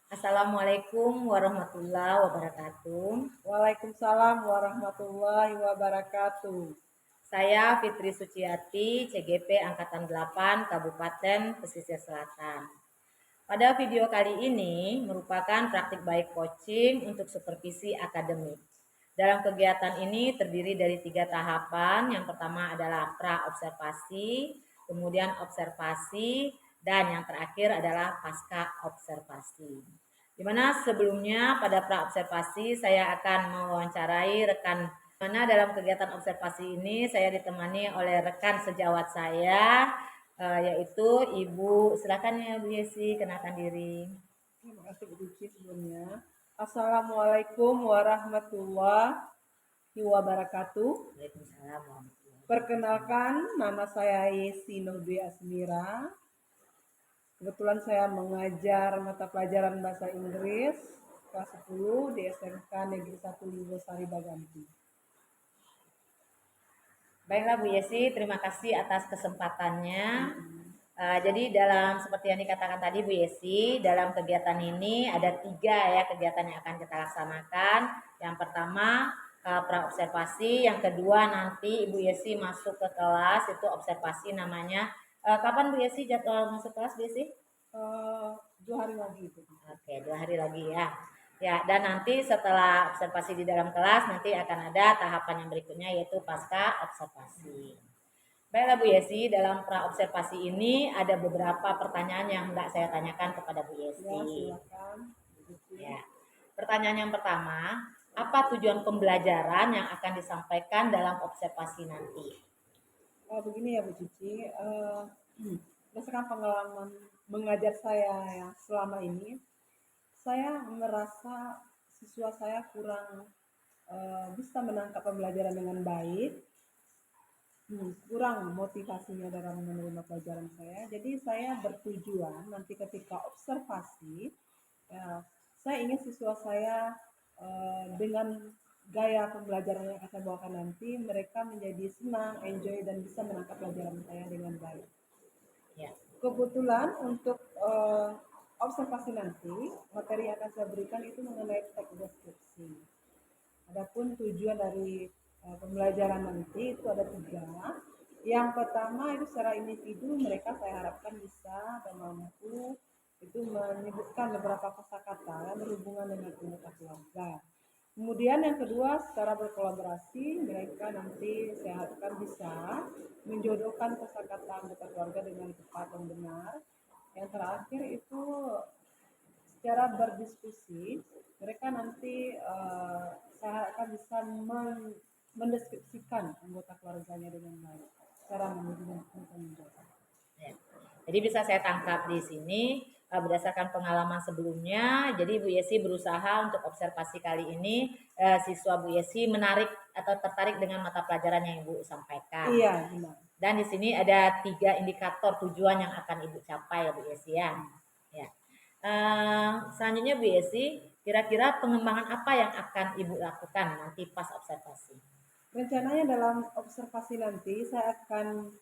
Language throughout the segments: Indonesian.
Assalamualaikum warahmatullahi wabarakatuh. Waalaikumsalam warahmatullahi wabarakatuh. Saya Fitri Suciati, CGP Angkatan 8 Kabupaten Pesisir Selatan. Pada video kali ini merupakan praktik baik coaching untuk supervisi akademik. Dalam kegiatan ini terdiri dari 3 tahapan. Yang pertama adalah pra-observasi, kemudian observasi, dan yang terakhir adalah pasca observasi. Di mana sebelumnya pada pra-observasi saya akan mewawancarai rekan, mana dalam kegiatan observasi ini saya ditemani oleh rekan sejawat saya, yaitu Ibu. Silakan ya Bu Yesi, kenalkan diri. Terima kasih Bu Cici sebelumnya. Assalamualaikum warahmatullahi wabarakatuh. Waalaikumsalam warahmatullahi wabarakatuh. Perkenalkan, nama saya Yesi Nurbi Asmira. Kebetulan saya mengajar mata pelajaran bahasa Inggris kelas 10 di SMK Negeri 1 Limbosari Baganti. Baiklah Bu Yesi, terima kasih atas kesempatannya. Jadi dalam seperti yang dikatakan tadi Bu Yesi, dalam kegiatan ini ada 3 ya kegiatan yang akan kita laksanakan. Yang pertama pra-observasi, yang kedua nanti Ibu Yesi masuk ke kelas, itu observasi namanya. Kapan Bu Yesi jadwal masuk kelas Bu Yesi? 2 hari lagi Bu. Oke, 2 hari lagi ya. Ya, dan nanti setelah observasi di dalam kelas nanti akan ada tahapan yang berikutnya yaitu pasca observasi. Baiklah Bu Yesi, dalam pra-observasi ini ada beberapa pertanyaan yang hendak saya tanyakan kepada Bu Yesi. Ya, silakan. Ya. Pertanyaan yang pertama, apa tujuan pembelajaran yang akan disampaikan dalam observasi nanti? Begini ya Bu Cici, berdasarkan pengalaman mengajar saya yang selama ini, saya merasa siswa saya kurang bisa menangkap pembelajaran dengan baik, kurang motivasinya dalam menerima pelajaran saya. Jadi saya bertujuan nanti ketika observasi, ya, saya ingin siswa saya dengan gaya pembelajaran yang akan saya bawakan nanti, mereka menjadi senang, enjoy, dan bisa menangkap pelajaran saya dengan baik. Ya. Kebetulan untuk observasi nanti, materi yang akan saya berikan itu mengenai teks deskripsi. Adapun tujuan dari pembelajaran nanti itu ada 3. Yang pertama itu secara individu mereka saya harapkan bisa dan mampu itu menyebutkan beberapa kosakata yang berhubungan dengan anggota keluarga. Kemudian yang kedua, secara berkolaborasi mereka nanti saya harapkan bisa menjodohkan kosakata anggota keluarga dengan tepat dan benar. Yang terakhir itu secara berdiskusi mereka nanti saya harapkan bisa mendeskripsikan anggota keluarganya dengan baik secara menunjukkan. Ya. Jadi bisa saya tangkap di sini berdasarkan pengalaman sebelumnya. Jadi Bu Yesi berusaha untuk observasi kali ini siswa Bu Yesi menarik atau tertarik dengan mata pelajaran yang Ibu sampaikan. Iya, benar. Dan di sini ada 3 indikator tujuan yang akan Ibu capai ya Bu Yesi ya. Ya. Selanjutnya Bu Yesi, kira-kira pengembangan apa yang akan Ibu lakukan nanti pas observasi? Rencananya dalam observasi nanti saya akan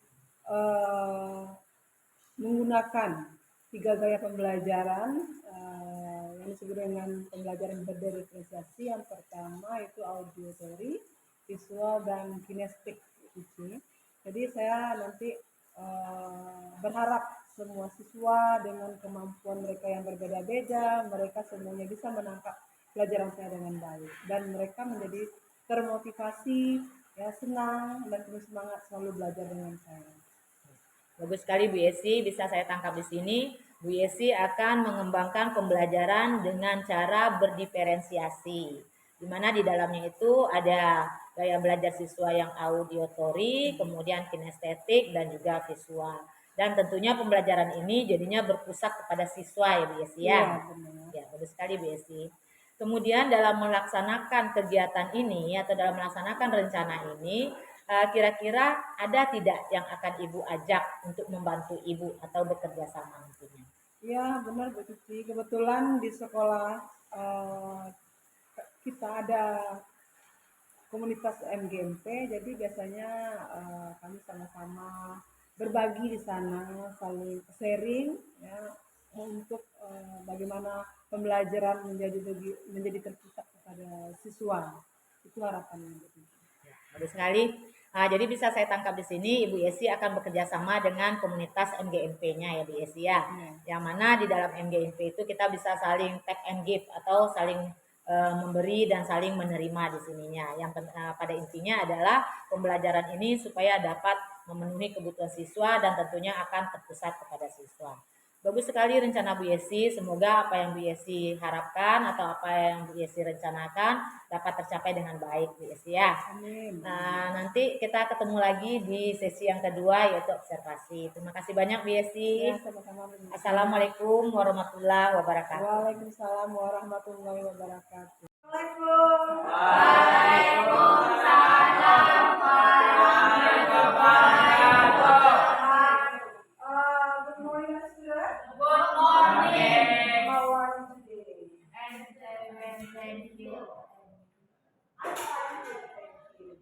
menggunakan 3 gaya pembelajaran yang disebut dengan pembelajaran berdiferensiasi. Yang pertama itu auditory, visual, dan kinestetik. Jadi saya nanti berharap semua siswa dengan kemampuan mereka yang berbeda-beda, mereka semuanya bisa menangkap pelajaran saya dengan baik dan mereka menjadi termotivasi, ya, senang dan penuh semangat selalu belajar dengan saya. Bagus sekali Bu Yesi, bisa saya tangkap di sini. Bu Yesi akan mengembangkan pembelajaran dengan cara berdiferensiasi. Di mana di dalamnya itu ada gaya belajar siswa yang auditory, kemudian kinestetik dan juga visual. Dan tentunya pembelajaran ini jadinya berpusat kepada siswa ya Bu Yesi ya. Iya, benar. Ya, bagus sekali Bu Yesi. Kemudian dalam melaksanakan kegiatan ini atau dalam melaksanakan rencana ini, kira-kira ada tidak yang akan Ibu ajak untuk membantu Ibu atau bekerja sama nantinya? Ya, benar Bu Cici. Kebetulan di sekolah kita ada komunitas MGMP, jadi biasanya kami sama-sama berbagi di sana, saling sharing, ya, untuk bagaimana pembelajaran menjadi terpusat kepada siswa. Itu harapannya. Bagus sekali. Nah, jadi bisa saya tangkap di sini Ibu Yesi akan bekerja sama dengan komunitas MGMP-nya ya Bu Yesi ya. Yang mana di dalam MGMP itu kita bisa saling take and give atau saling memberi dan saling menerima di sininya. Yang pada intinya adalah pembelajaran ini supaya dapat memenuhi kebutuhan siswa dan tentunya akan terpusat kepada siswa. Bagus sekali rencana Bu Yesi. Semoga apa yang Bu Yesi harapkan atau apa yang Bu Yesi rencanakan dapat tercapai dengan baik Bu Yesi ya. Amin. Nah, nanti kita ketemu lagi di sesi yang kedua yaitu observasi. Terima kasih banyak Bu Yesi. Ya, sama-sama. Assalamualaikum warahmatullahi wabarakatuh. Waalaikumsalam warahmatullahi wabarakatuh. Good morning, students. Good morning. How are you today? Thank you. I'm fine, thank you.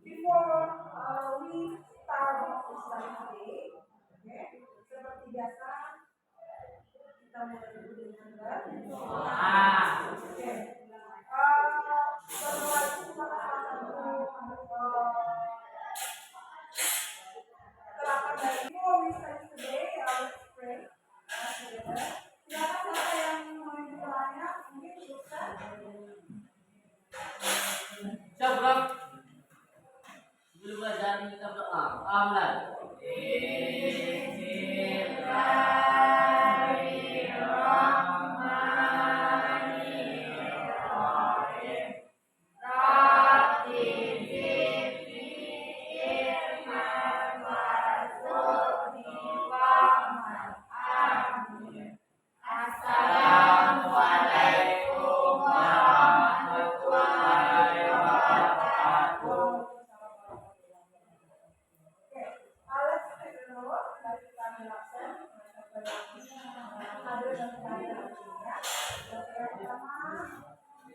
Before we start our study today, okay, seperti biasa kita mulai dulu dengan doa. Okay. Setelah itu kita akan terapan dari before we study today, let's pray together. Siapa yang mau bertanya? Mungkin bisa. Sebelum belajar kita berdoa. Amin.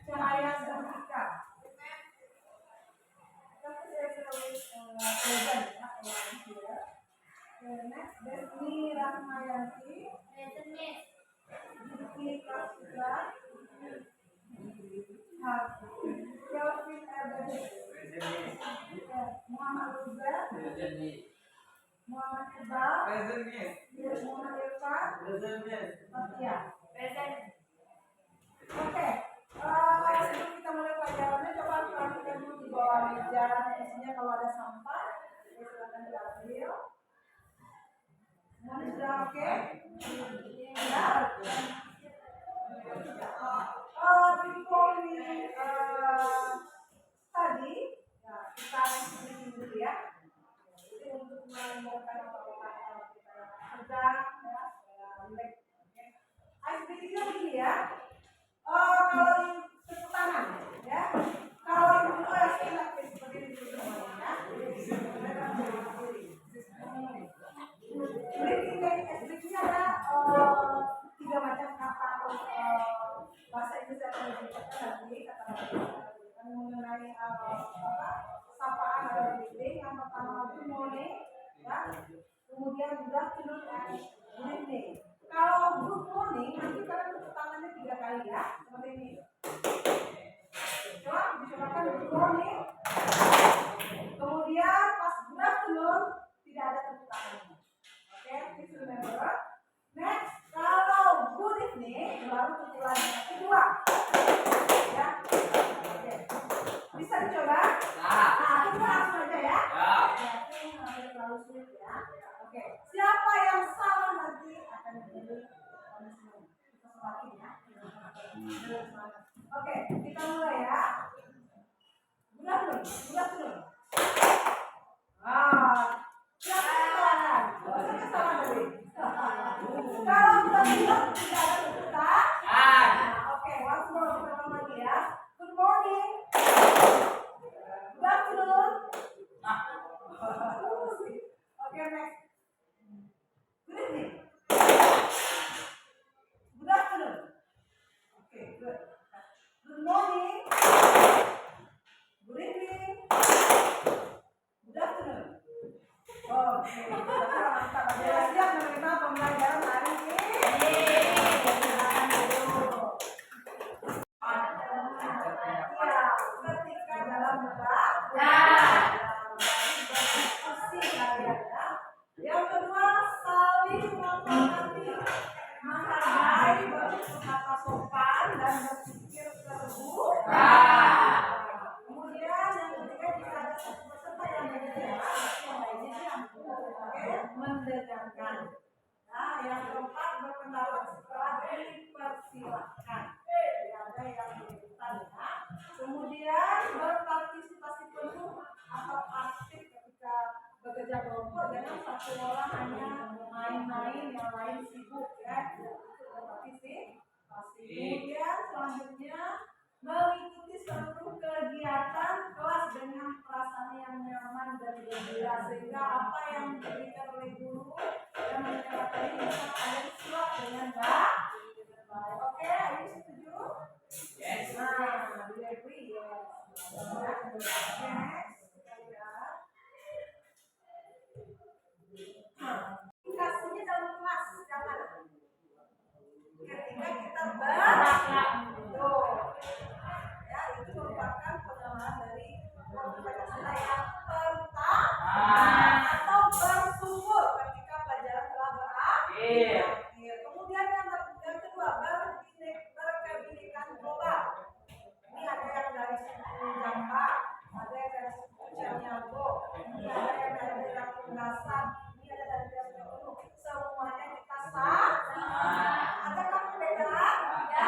Cahaya sertifikat. Next, Desni Rahmayanti. Diki Kasudha. Kelvin Ebedi. Muhammad Ruza. Muhammad Iqbal. Muhammad Irfan. Fatia. Oke, sebelum kita mulai pelajarannya, coba perhatikan dulu di bawah meja. Biasanya kalau ada sampah, silakan diambil. Semuanya sudah oke? Ya. Before we study, ya, kita screening dulu ya. Jadi untuk mengumpulkan apa-apa kita sedang, ya, relax. Ice breathing-nya begini ya. Kalau tepuk tangan, ya. Kalau seperti ini semuanya. Breathing-nya ada 3 macam kata atau bahasa Inggris yang menunjukkan nanti kata-kata mengenai sapaan atau breathing. Yang pertama itu morning, ya. Kemudian juga afternoon and evening. Kalau good morning, nanti kalian tepuk tangannya 3 kali ya, seperti ini. Coba dicobakan good morning. Kemudian pas good afternoon tidak ada tepuk tangannya. Oke, please remember. Next, kalau good evening baru pukulan yang kedua. Ya. Oke. Bisa dicoba? Nah, kita langsung aja ya. Ini nggak terlalu sulit ya. Oke, siapa yang salah nanti akan diberi punishment. Kita semakin ya. satu orang hanya main-main, yang lain sibuk ya. Fisik. Kemudian selanjutnya mengikuti seluruh kegiatan kelas dengan perasaan yang nyaman dan gembira, sehingga apa yang diberikan oleh guru dan mereka tadi bisa kalian serap dengan baik. Oke, ayo setuju? Yes. Nah, do you agree? Yes. Next, kita lihat. Komunikasinya dalam kelas, jangan. Ketika kita tuh, ya itu merupakan pengenalan dari Pancasila yang pertama atau bersyukur ketika pelajaran telah berakhir. Kemudian yang kedua, berkebinekaan global. Ini ada yang dari suku Jampa, ada yang dari suku Caniago, ini ada yang dari daerah Pengasan, ini ada dari daerah Pengasan. Semuanya kita sama. Adakah perbedaan? Ya.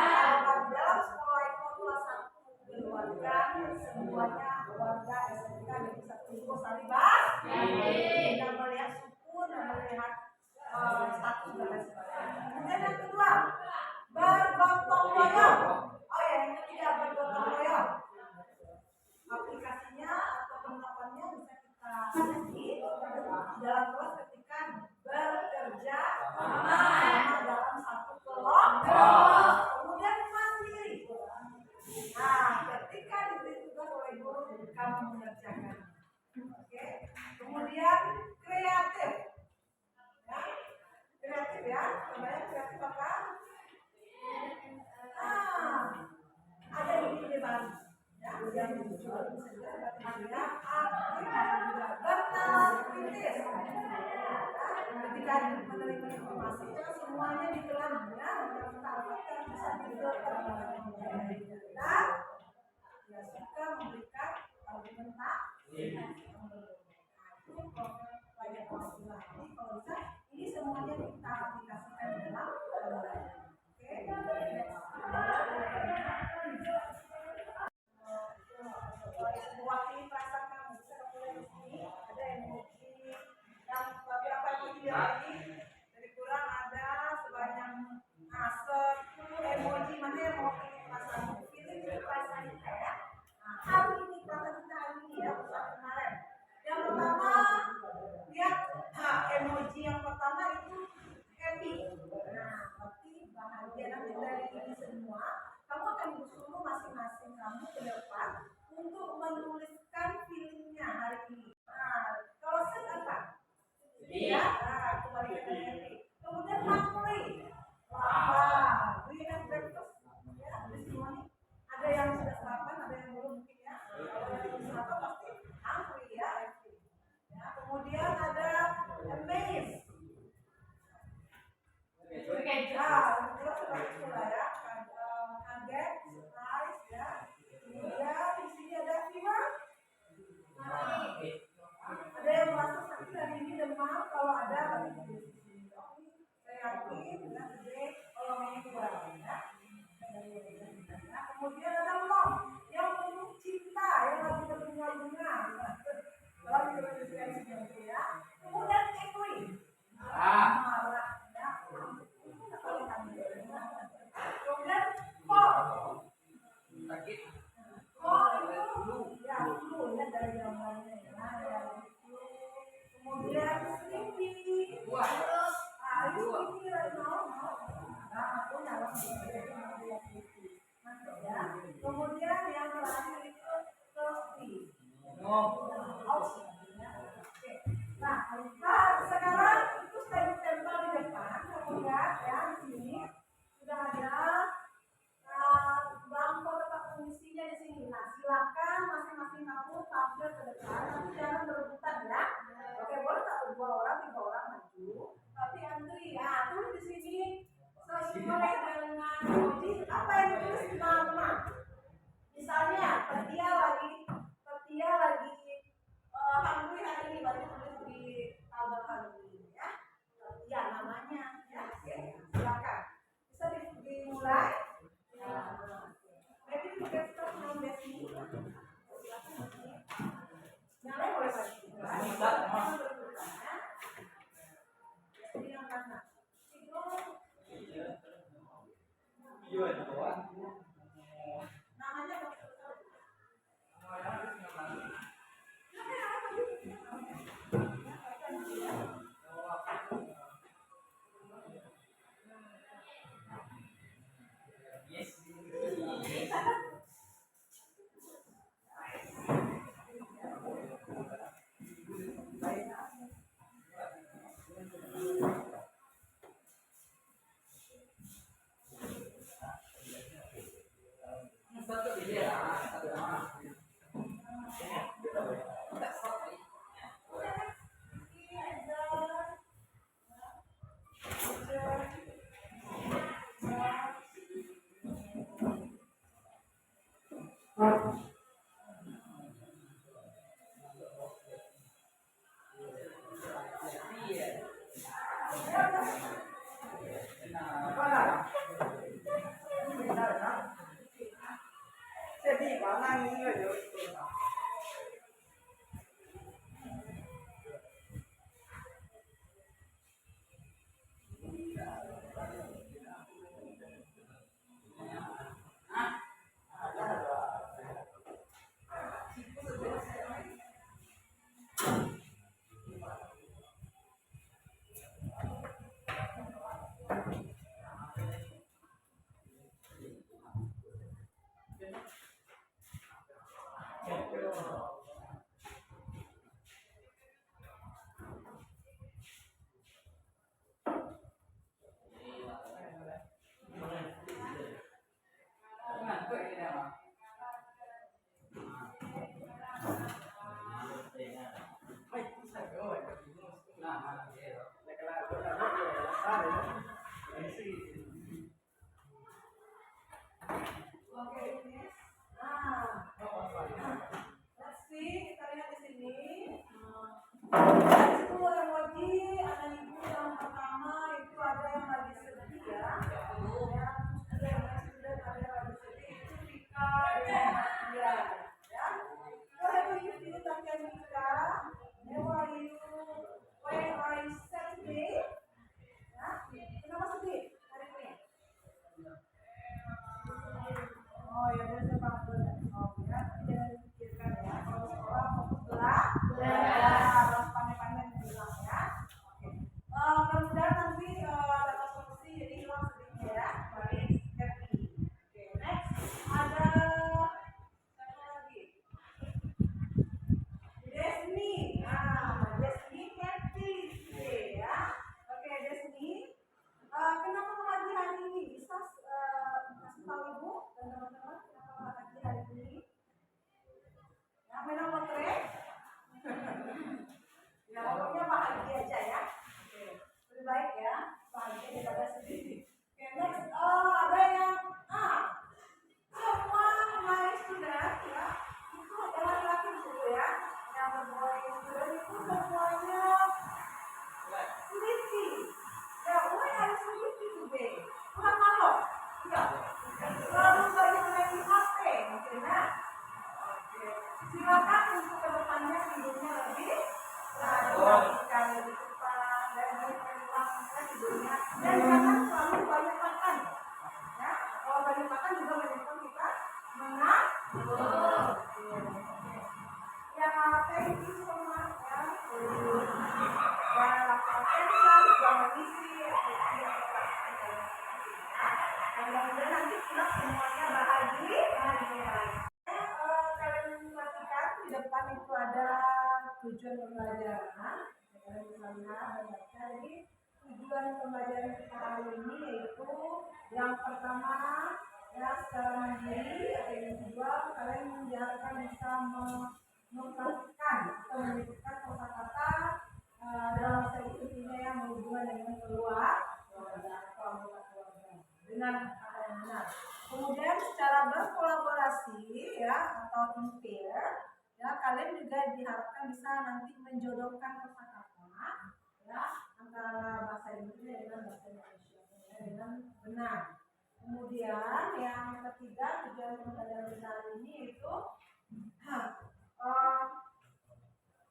Dalam sekolah itu kelas 1 keluarga, semuanya keluarga SMK di satu ibu salibas. Kita melihat suku dan melihat status dan lain sebagainya. Kemudian yang kedua, bergotong royong. Oh ya, yang ketiga bergotong royong. Aplikasinya atau penerapannya bisa kita lihat di dalam kelas ketika bekerja sama dalam satu kelompok. Kemudian mandiri. Nah, ketika diberi tugas oleh guru, kamu mengerjakan. Oke. Kemudian kreatif. Ya. Kreatif ya. Namanya kreatif apa? Ada ide baru. Ya, yang muncul bisa juga sebagai aktif, bernalar kritis. Ketika menerima informasi, jangan semuanya ditelan ya, yang bisa diterapkan dan ya suka memberikan argumentasi. Itu banyak masalah. Jadi kalau bisa ini semuanya kita aplikasikan dalam pembelajaran. Mewakili perasaan kamu bisa mulai di sini. Ada emoji yang beberapa emoji dari kurang ada sebanyak 10 emoji. Mana yang mewakili perasaan? Pilih perasaan kita ya. Hari ini perasaan kita hari ini ya, bukan kemarin. Yang pertama lihat emoji yang pertama itu happy. Nah, berarti bahagia. Nanti dari ini semua kamu akan disuruh masing-masing kamu ke depan untuk menuliskan feelingnya hari ini. Nah, kalau set apa? Ya, kembali ke happy. Kemudian hungry. Lapar. Do you have breakfast? Ya, di semua nih. Ada yang sudah sarapan, ada yang belum mungkin ya. Kalau yang belum sarapan pasti hungry ya. Ya, kemudian ada amazed. Nah, itu seperti itulah ya. Kaget, surprise ya. Kemudian di sini ada fever. Ada yang merasa sakit hari ini demam, kalau ada bagi di sini. Saya yakin ya, jadi kalau ini kurang ya. Kemudian ada love yang penuh cinta, yang lagi berbunga-bunga. Kalau dituliskan seperti ya. Kemudian angry. Marah ya. Kemudian cold. Sakit. Cold itu ya flu ya dari gambarnya ya. Kemudian sleepy. Itu sleepy right now. Nah, aku dalam ya. Kemudian yang terakhir itu thirsty. Nah, sekarang itu sudah ditempel di depan. Kamu lihat ya di sini sudah ada belangko tempat pengisinya di sini. Nah, silakan masing-masing kamu tampil ke depan, tapi jangan berebutan ya. Oke, boleh tak 2 orang, 3 orang maju, tapi antri ya. Tulis di sini sesuai dengan emoji apa yang ditulis nama. Misalnya, Petia lagi hungry hari ini, baru tulis di tabel hari ini ya. Ya namanya ya. Oke, silakan. Bisa Sedih kalau nangis aja. Tujuan pembelajaran, kalian bisa lihat dan baca. Jadi tujuan pembelajaran kita hari ini yaitu yang pertama ya secara mandiri, atau yang kedua kalian diharapkan bisa memperhatikan atau menyebutkan kata-kata dalam bahasa Inggris yang berhubungan dengan keluarga atau anggota keluarga dengan kata yang benar. Kemudian secara berkolaborasi ya atau pair ya, kalian juga diharapkan bisa nanti menjodohkan kata-kata ya antara bahasa Inggris dengan bahasa Indonesia ya, dengan benar. Kemudian yang ketiga, tujuan pembelajaran kita hari ini yaitu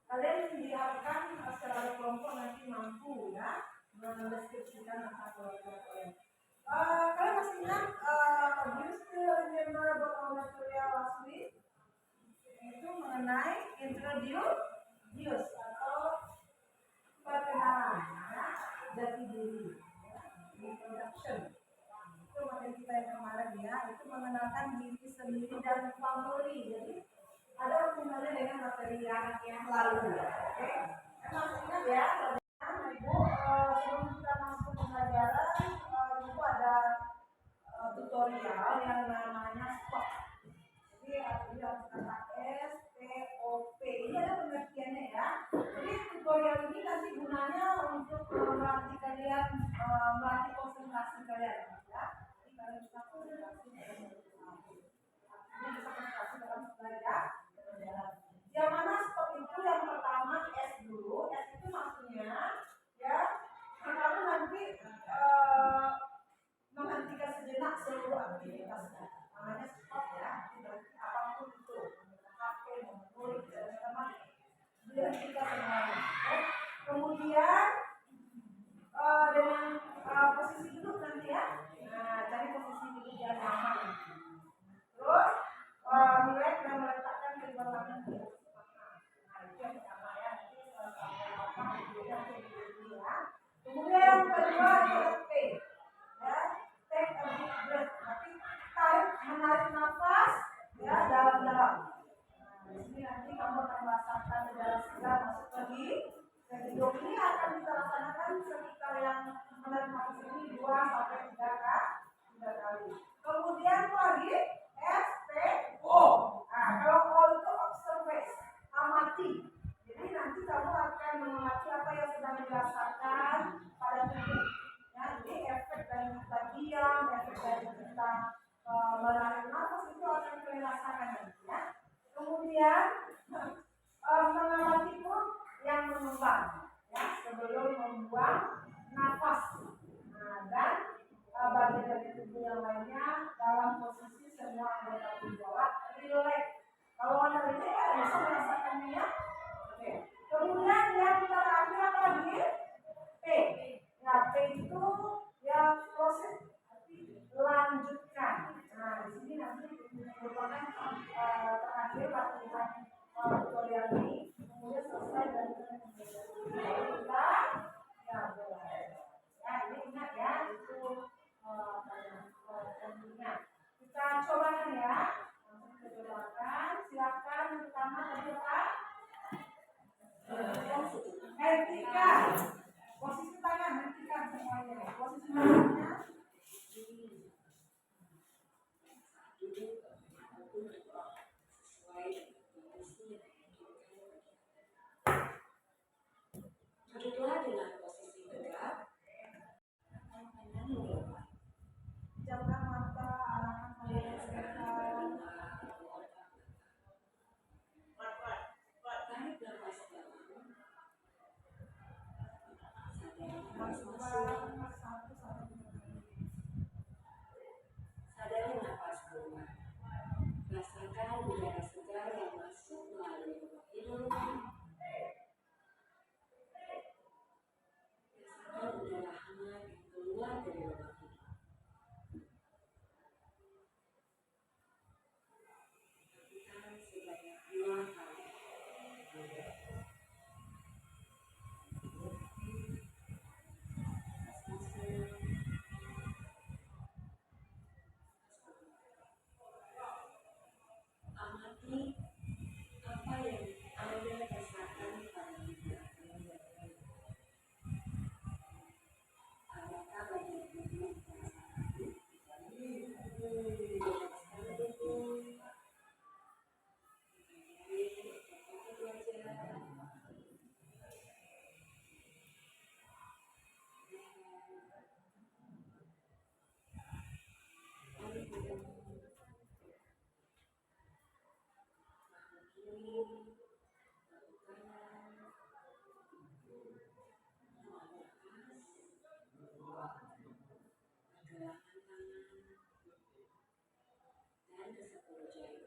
kalian diharapkan secara berkelompok nanti mampu ya mendeskripsikan kata keluarga kalian. Kalian masih ingat mengenai introduce atau perkenalan, ya, jati diri, introduction. Itu materi kita yang kemarin ya, itu mengenalkan diri sendiri dan family. Jadi ada hubungannya dengan materi yang lalu. Oke, masih ingat ya, Ibu, sebelum kita masuk pembelajaran, Ibu ada tutorial yang namanya STOP. Jadi ini harus kata STOP. Ini ada pengertiannya ya. Jadi tutorial ini nanti gunanya untuk melatih kalian, melatih konsentrasi kalian ya. Jadi kalian bisa konsentrasi dalam belajar. Yang mana stop itu yang pertama S dulu. S itu maksudnya ya kamu nanti menghentikan sejenak seluruh aktivitas. Namanya stop ya. Berarti apapun itu, HP, menulis, teman-teman, dihentikan semuanya. Kemudian dengan posisi duduk nanti ya. Nah, cari posisi duduk yang nyaman. Terus relax dan meletakkan kedua tangan di atas paha. Nah, itu yang pertama ya. Kemudian yang kedua adalah T. Ya, take a deep breath. Tapi menarik nafas ya dalam-dalam. Nah, di sini nanti kamu akan merasakan udara segar masuk lagi. Dan hidup ini akan kita laksanakan sekitar yang menarik nafas ini 2 sampai 3 kali. Kemudian lagi S T O. Nah, kalau O itu observe, amati. Jadi nanti kamu akan mengamati apa yang sedang dirasakan pada tubuh. Ya, jadi efek dari kita diam, efek dari kita menarik nafas itu akan kalian rasakan nanti ya. Kemudian mengamati pun yang mengembang ya sebelum membuang nafas. Nah, dan bagian dari tubuh yang lainnya dalam posisi semua anggota tubuh relax. Kalau ada relax ya bisa merasakannya ya. Oke. Kemudian yang terakhir apa lagi? P. Ya, P itu ya proses lanjutkan. Nah, di sini nanti merupakan terakhir latihan tutorial ini. Kemudian selesai dan kita ya boleh. Ya, ini ingat ya itu tentunya. Kita cobakan ya. Kita cobakan. Silakan yang pertama tadi apa? Hentikan. Posisi tangan hentikan semuanya. Posisi tangannya duduklah dengan posisi tegak. pejamkan mata, arahkan kalian sekitar. Tarik nafas dalam. Sadari nafas keluar. Rasakan udara segar yang masuk melalui lubang hidung. Rasakan udara hangat yang keluar dari lubang hidung. Lakukan sebanyak 2 kali. Amati apa yang Anda rasakan pada diri. Apakah bagian tubuh terasa sakit? Bebaskan tubuh. Dan ke 10 jari.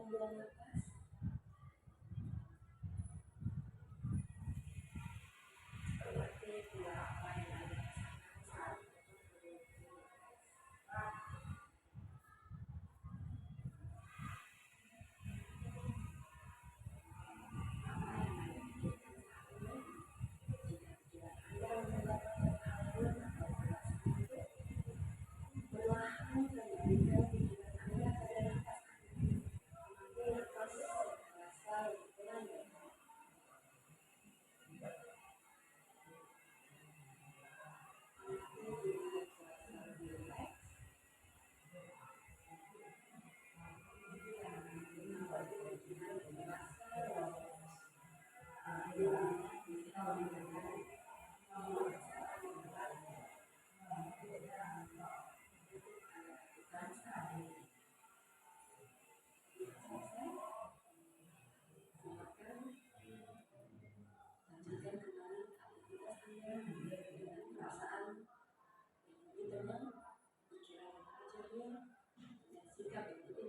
bulan atas. Seperti dua apa yang ada saat lanjutkan kembali aktivitas Anda dengan perasaan yang lebih tenang, pikiran yang ceria, dan sikap yang tidak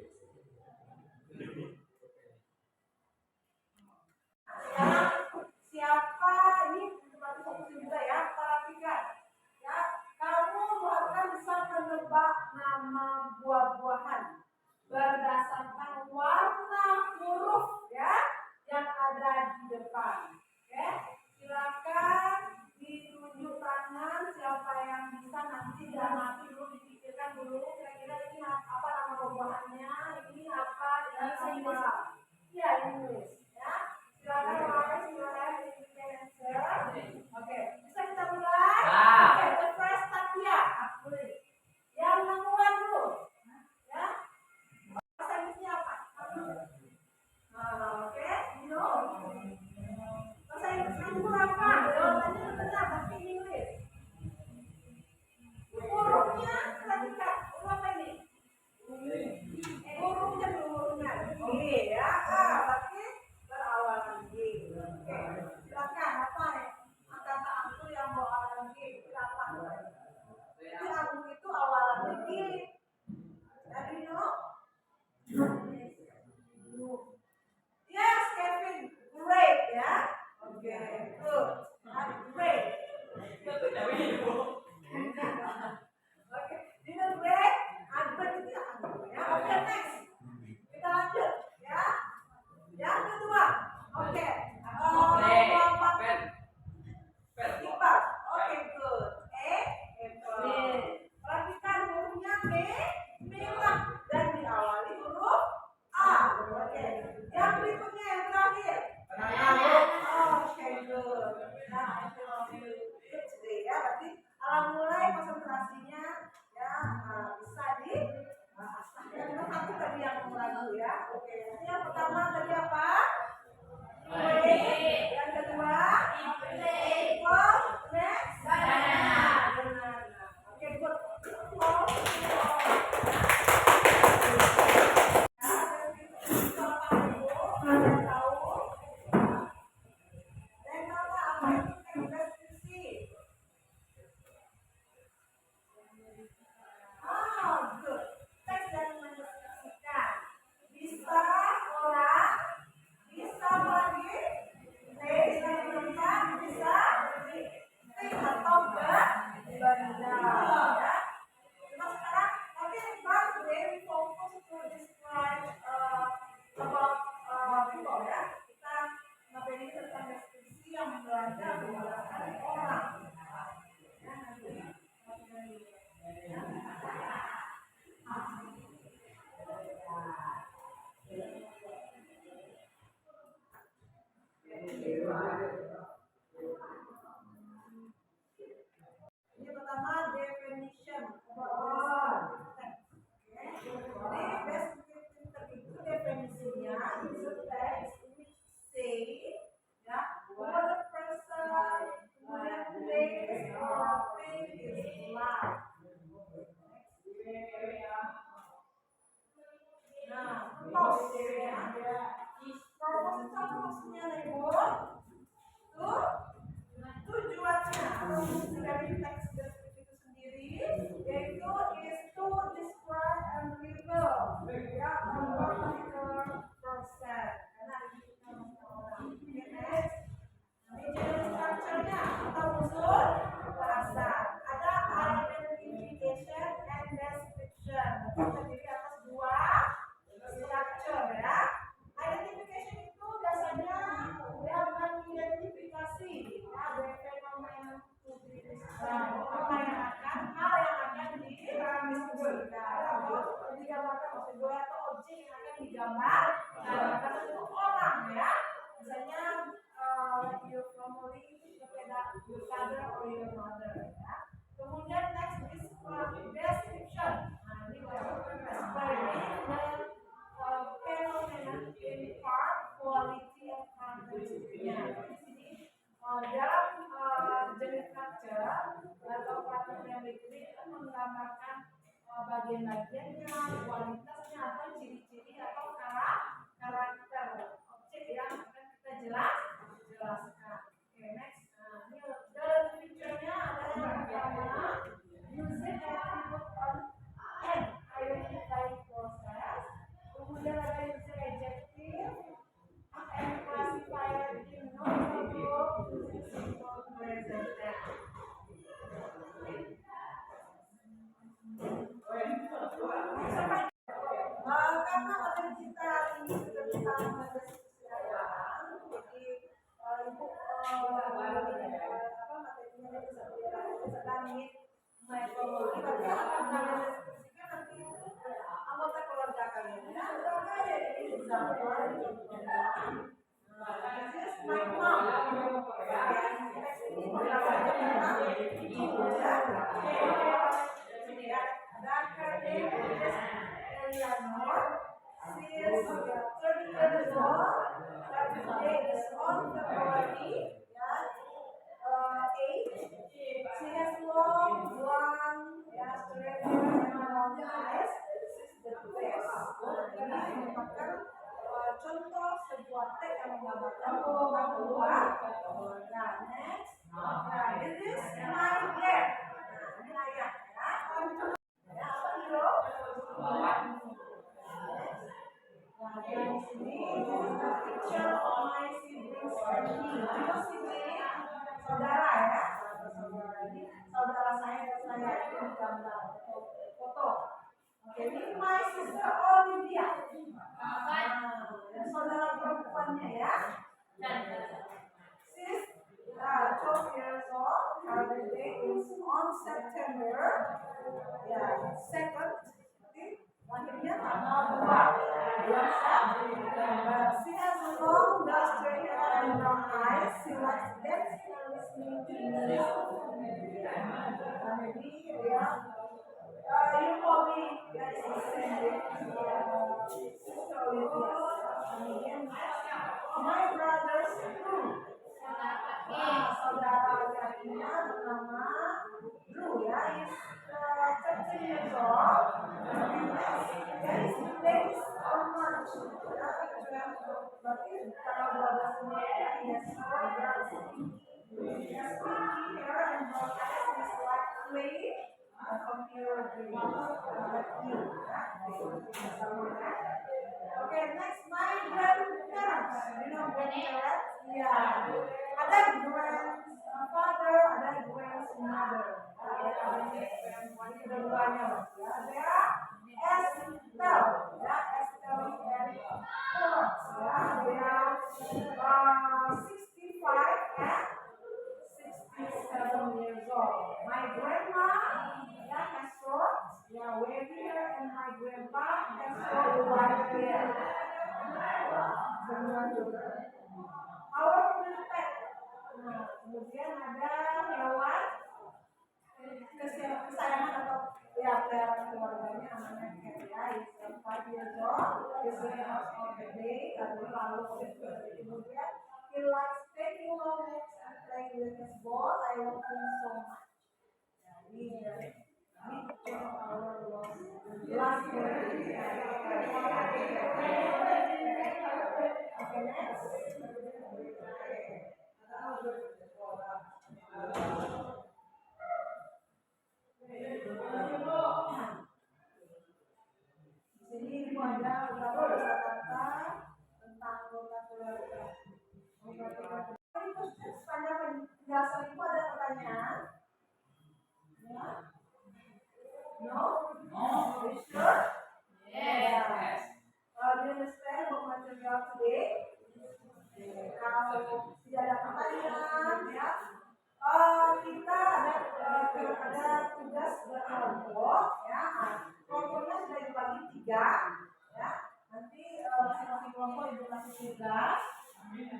sedih. Siapa ini berarti fokus juga ya, perhatikan ya. Kamu akan bisa menebak nama buah-buahan berdasarkan warna huruf ya yang ada di depan. Oke, silakan ditunjuk tangan siapa yang bisa, nanti jangan dulu dipikirkan dulu kira-kira ini apa nama buah-buahannya, ini apa dan apa. Ya, Inggris ya. Silakan Oke, bisa kita mulai? Oke, the first Tatia. Yang nemuan dulu. Ya. Bahasa Inggrisnya apa? Oke, Dino. Bahasa Inggrisnya itu apa? Jawabannya benar, tapi Inggris. Hurufnya, perhatikan. Huruf apa ini? Hurufnya dulu, hurufnya. Oke, ya. Berarti berawalan G. Oke, silakan. Apa ya? Kata aku yang berawalan G. Siapa? Jadi aku itu awalannya G. Dari no? Yes, Kevin. Great ya. Oke, good. Great. Oke, Dino great. Great itu ya. Oke, next. Kita lanjut ya. Yang kedua. Oke. Iqbal. Oke, good. Apple. Perhatikan hurufnya merah dan diawali huruf A. Oke. Yang berikutnya yang terakhir. Oke, good. Nah, itu good today ya. Berarti mulai konsentrasinya ya bisa di yang satu tadi yang ragu ya. Oke. Yang pertama tadi apa? Yang kedua apple. Next banana. Oke, good. Ini pertama definition. Jadi descriptive itu definisinya is a text which say ya what a person, kemudian place or thing is like. Nah, purpose ya. Purpose itu apa maksudnya Lebon? Tujuannya atau fungsi dari teks deskriptif itu sendiri yaitu is to describe and reveal ya a particular gambar. Kata itu orang ya. Misalnya like your family, sepeda your father or your mother ya. Kemudian next is description. Nah ini baru describing the phenomenon in part, quality of content-nya. Di sini dalam jenis structure atau peraturan yang ditulis itu menggambarkan bagian-bagiannya, kualitasnya atau ciri-ciri atau karakter objek yang akan kita jelaskan. Oke, next. Nah, ini dalam picture-nya ada yang pertama, music attribute on and identifying process. Kemudian ada user adjective and classifier in non-verbal using simple present tense. Karena materi kita hari ini sudah tentang deskripsi daerah, jadi ibu materinya bisa sedangin metodologi, tapi akan kalian deskripsikan nanti anggota keluarga kalian ya. Jadi example, this is my mom. Teks ini menggambarkan tentang ibu ya. Ada karding Eleanor. She is 30 years old. Her birthday is on February 8. She has long, blonde, straight hair and brown eyes. This is the best. Ini merupakan contoh sebuah teks yang menggambarkan tentang keluarga. Nah, next. Nah, this is my dad. Nah, ini ayah ya. Ya, apa hero? Nah, di sini this is the picture of my siblings and me. Itu sibling saudara ya, saudara saya dan saya itu gambar foto. Oke, ini my sister Olivia. Dan saudara perempuannya ya. She's 12 years old. Her birthday is on September 2nd. Lahirnya tanggal 2 September. She has long dark hair and brown eyes. She likes dancing and listening to music. Maybe you probably guys Sister Olivia. Kemudian my brother's Drew. Saudara laki-lakinya bernama Drew ya. Is 13 years old. Guys, today's on March. Berarti tanggal 12 Maret yes, yes, pinky hair and brown eyes is like clay computer game like you. Okay, next my grandparents. You know grandparents? Yeah. Ada grandfather, ada grandmother. Kedua-duanya ya. Ada Estelle, ya Estelle and Florence, ya. They are 65 and 67 years old. My grandma, ya has short, ya wavy hair, and my grandpa has short white hair. Our pet. Nah, kemudian ada hewan kesayangan atau ya peliharaan keluarganya namanya cat ya. Is 5 years old. Is very much on the day. Lalu kemudian he likes taking long walks and playing with his ball. I love him so much. Ini our last word. Okay, next. Jadi ibu ada beberapa kata tentang anggota keluarga. Sepanjang penjelasan ibu ada pertanyaan? Ya? No? Are you sure? Yes. Do you understand what material today? Kalau tidak ada pertanyaan, ya, kita ada tugas berkelompok, ya. Kelompoknya sudah dibagi 3, ya. Nanti masuk juga.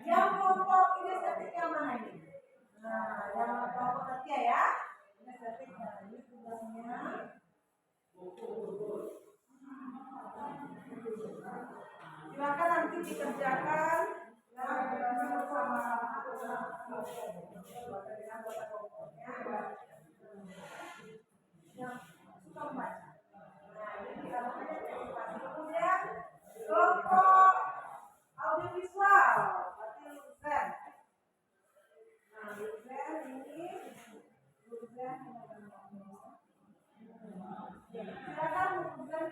Yang kelompok kinestetik yang mana ini? Nah, yang kelompok ketiga ya. Kinestetik, nah ini tugasnya. Silakan nanti dikerjakan sama-sama dengan anggota kelompoknya yang suka membaca. Nah, ini kita mengantisipasi. Kemudian kelompok audiovisual, berarti Luzen. Nah, Luzen ini Luzen silakan Luzen.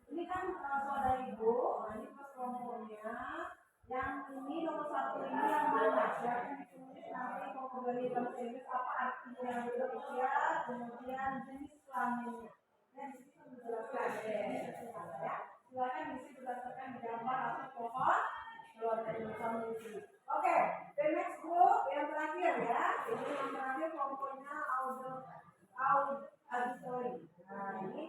Ini kan saudara ibu, ini pas kelompoknya. Yang ini nomor 1 ini yang mana? Silakan ditulis nanti kalau dari bahasa Inggris apa artinya yang berusia, kemudian jenis kelaminnya. Dan di situ menjelaskan ya. Silakan isi berdasarkan gambar atau pohon keluarga Indonesia. Oke, the next group yang terakhir ya. Ini yang terakhir kelompoknya auditory. Nah, ini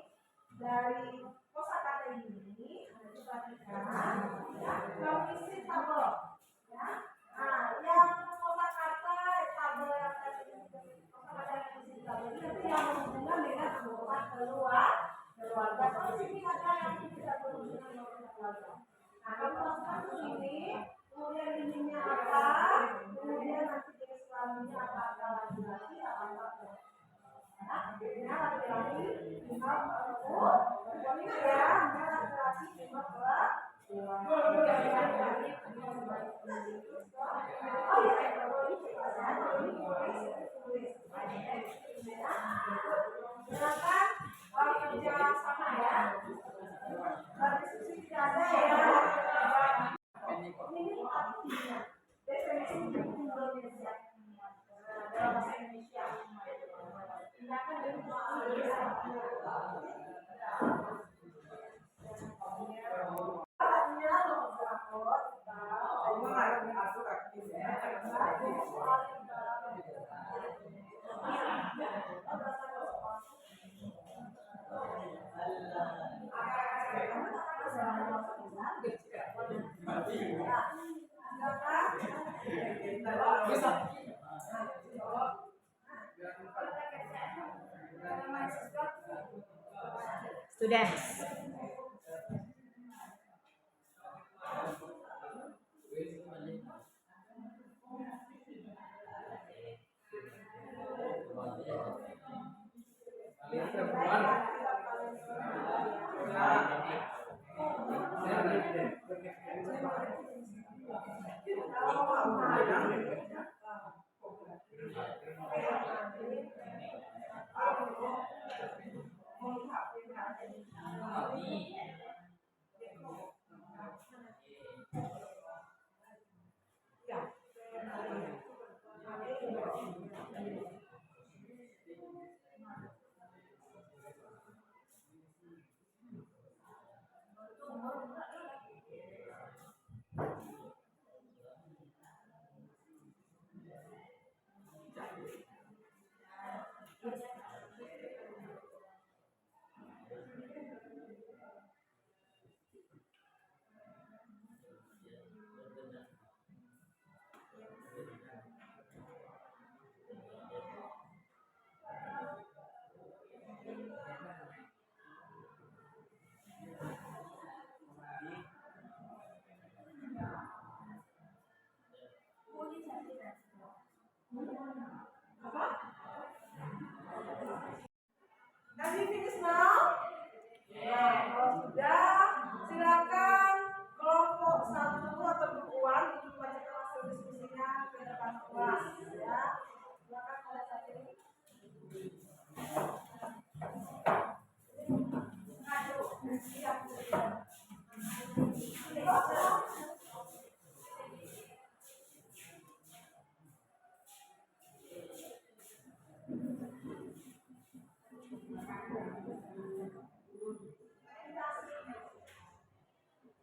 dari kosakata ini diperhatikan ya, kondisi tabel ya. Nah, yang kosakata tabel yang kosakata kondisi tabel ini nanti yang berhubungan dengan anggota keluarga. Kalau sini ada yang tidak berhubungan dengan keluarga. Nah, kamu masukkan ke sini, kemudian ininya apa, kemudian nanti jenis kelaminnya apakah laki-laki atau perempuan. Nah, laki-laki lima perempuan, ini ya, laki-laki lima perempuan. Oh ya, silakan kerja sama ya. Diskusi tidak ada ya. Ini artinya definisi Indonesia dalam bahasa Indonesia. Silakan diskusi. Students. Have you finished now? Nah, kalau sudah, silakan kelompok 1 atau grup 1 untuk membacakan hasil diskusinya ke depan kelas ya. Silakan pada saat ini.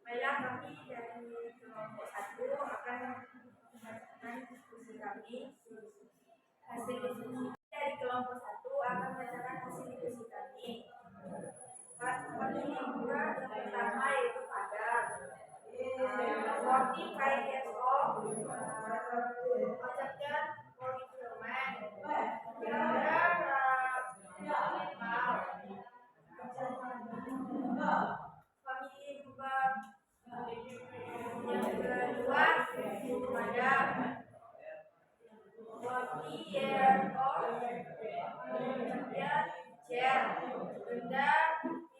Baiklah, kami dari kelompok 1 akan membacakan diskusi kami. Hasil diskusi dari kelompok 1 akan membacakan hasil diskusi kami. Kami yang pertama yaitu pagar. 45 years old, conducted procurement. Family member yang kedua pada 40 years old, kemudian chair, benda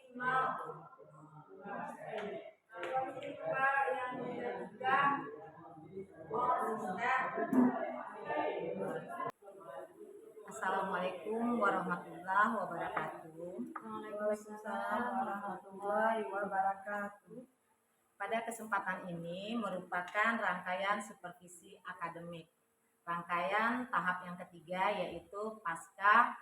imam. Family member yang ketiga, Assalamualaikum warahmatullahi wabarakatuh. Waalaikumsalam warahmatullahi wabarakatuh. Pada kesempatan ini merupakan rangkaian supervisi akademik. Rangkaian tahap yang ketiga yaitu pasca.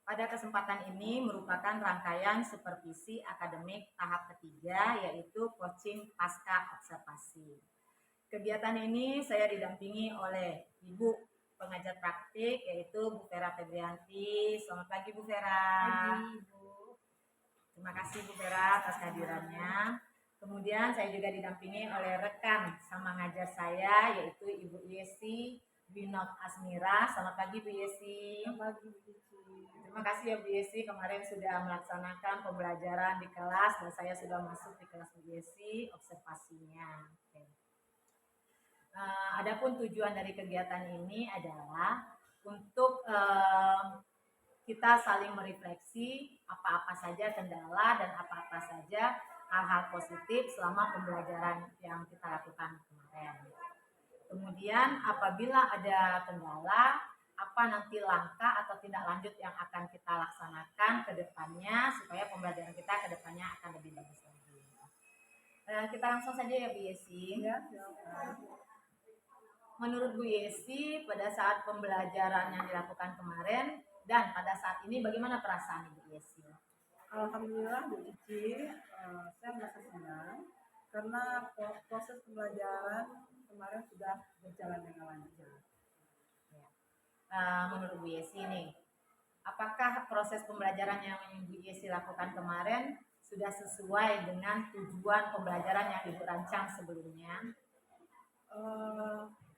Pada kesempatan ini merupakan rangkaian supervisi akademik tahap ketiga yaitu coaching pasca observasi. Kegiatan ini saya didampingi oleh Ibu pengajar praktik yaitu Bu Vera Febrianti. Selamat pagi Bu Vera. Terima kasih Bu Vera atas kehadirannya. Kemudian saya juga didampingi oleh rekan sama ngajar saya yaitu Ibu Yesi Winot Asmira. Selamat pagi Bu Yesi. Selamat pagi, Bu Cici. Terima kasih ya Bu Yesi, kemarin sudah melaksanakan pembelajaran di kelas dan saya sudah masuk di kelas Bu Yesi observasinya. Oke. Adapun tujuan dari kegiatan ini adalah untuk kita saling merefleksi apa-apa saja kendala dan apa-apa saja hal-hal positif selama pembelajaran yang kita lakukan kemarin. Kemudian apabila ada kendala, apa nanti langkah atau tindak lanjut yang akan kita laksanakan ke depannya supaya pembelajaran kita ke depannya akan lebih bagus lagi. Kita langsung saja ya Bu Yesi. Ya, silakan. Menurut Bu Yesi, pada saat pembelajaran yang dilakukan kemarin dan pada saat ini bagaimana perasaan Bu Yesi? Alhamdulillah Bu Cici, saya merasa senang karena proses pembelajaran kemarin sudah berjalan dengan lancar. Menurut Bu Yesi nih, apakah proses pembelajaran yang Bu Yesi lakukan kemarin sudah sesuai dengan tujuan pembelajaran yang Ibu rancang sebelumnya?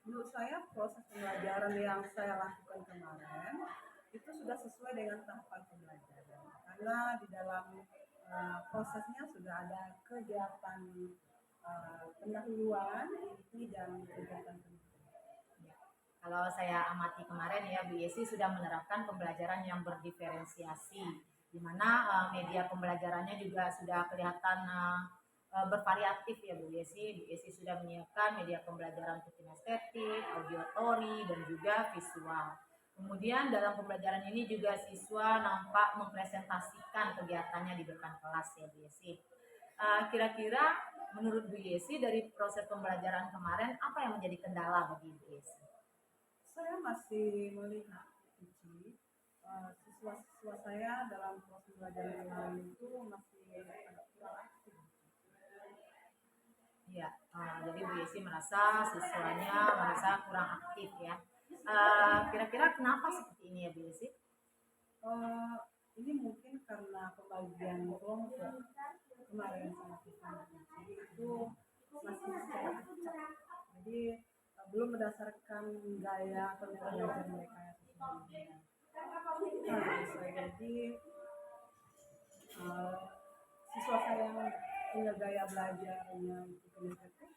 Menurut saya proses pembelajaran yang saya lakukan kemarin itu sudah sesuai dengan tahapan pembelajaran karena di dalam prosesnya sudah ada kegiatan pendahuluan, inti dan kegiatan penelitian. Kalau saya amati kemarin ya Bu Yesi sudah menerapkan pembelajaran yang berdiferensiasi, di mana media pembelajarannya juga sudah kelihatan bervariatif ya Bu Yesi. Bu Yesi sudah menyiapkan media pembelajaran untuk kinestetik, auditory, dan juga visual. Kemudian dalam pembelajaran ini juga siswa nampak mempresentasikan kegiatannya di depan kelas ya Bu Yesi. Kira-kira menurut Bu Yesi dari proses pembelajaran kemarin apa yang menjadi kendala bagi Bu Yesi? Saya masih melihat Cici, siswa-siswa saya dalam proses pembelajaran kemarin itu masih agak kurang aktif. Ya, jadi Bu Yesi merasa siswanya kurang aktif ya. Kira-kira kenapa seperti ini ya Bu Yesi? Ini mungkin karena pembagian kelompok kemarin sama kita itu masih secara acak. Jadi belum berdasarkan gaya atau metode belajar mereka yang sesungguhnya. Jadi siswa saya yang punya gaya belajarnya itu kinestetik,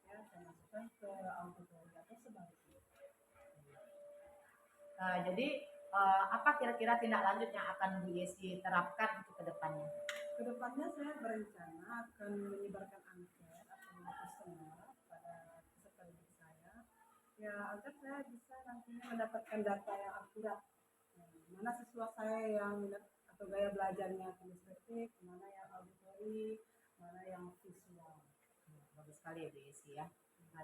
ya saya masukkan ke auditory atau sebaliknya. Jadi apa kira-kira tindak lanjut yang akan Bu Yesi terapkan untuk kedepannya? Kedepannya saya berencana akan menyebarkan angket atau kuesioner pada peserta didik saya, ya agar saya bisa nantinya mendapatkan data yang akurat. Mana siswa saya yang minat atau gaya belajarnya kinestetik, mana yang auditory, mana yang visual. Bagus sekali ya Bu Yesi ya.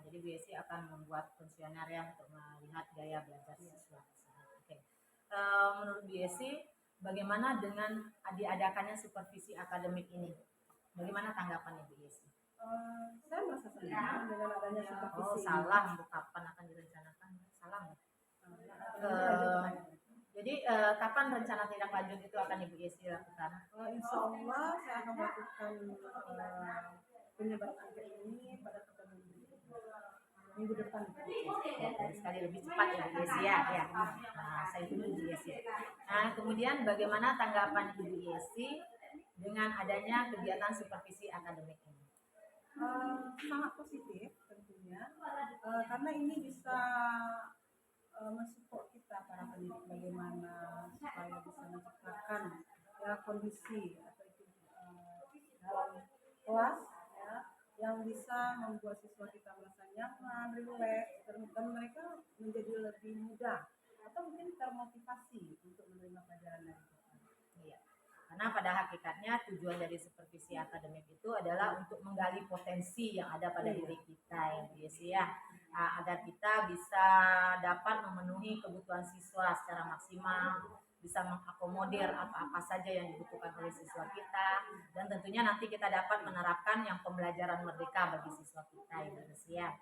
Jadi Bu Yesi akan membuat kuesioner ya untuk melihat gaya belajar siswa. Oke. Menurut Bu Yesi, bagaimana dengan diadakannya supervisi akademik ini? Bagaimana tanggapannya Bu Yesi? Saya merasa senang dengan adanya supervisi. Salah untuk kapan akan direncanakan? Salah nggak? Jadi kapan rencana tindak lanjut itu akan Ibu Yesi lakukan? Insya Allah saya akan melakukan penyebaran angket ini pada minggu depan. Sekali lebih cepat ya Bu Yesi ya. Ya. Nah, saya dulu Bu Yesi. Nah, kemudian bagaimana tanggapan Ibu Yesi dengan adanya kegiatan supervisi akademik ini? Sangat positif tentunya, karena ini bisa mensupport kita para pendidik bagaimana supaya bisa menciptakan ya kondisi atau itu dalam kelas ya yang bisa membuat siswa kita merasa nyaman, rileks, dan mereka menjadi lebih mudah atau mungkin termotivasi untuk menerima pelajaran dari kita. Iya. Karena pada hakikatnya tujuan dari supervisi akademik itu adalah untuk menggali potensi yang ada pada diri kita ya Bu Yesi ya. Agar kita bisa dapat memenuhi kebutuhan siswa secara maksimal, bisa mengakomodir apa-apa saja yang dibutuhkan oleh siswa kita, dan tentunya nanti kita dapat menerapkan yang pembelajaran merdeka bagi siswa kita ya Bu Yesi ya.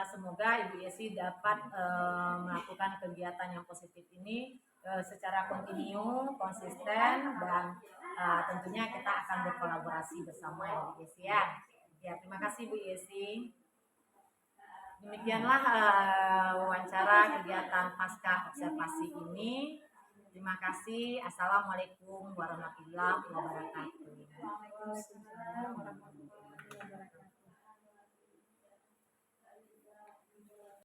Semoga Ibu Yesi dapat melakukan kegiatan yang positif ini secara kontinu, konsisten, dan tentunya kita akan berkolaborasi bersama ya Bu Yesi ya. Ya, terima kasih Bu Yesi. Demikianlah wawancara kegiatan pasca observasi ini. Terima kasih. Assalamualaikum warahmatullahi wabarakatuh. Waalaikumsalam warahmatullahi wabarakatuh.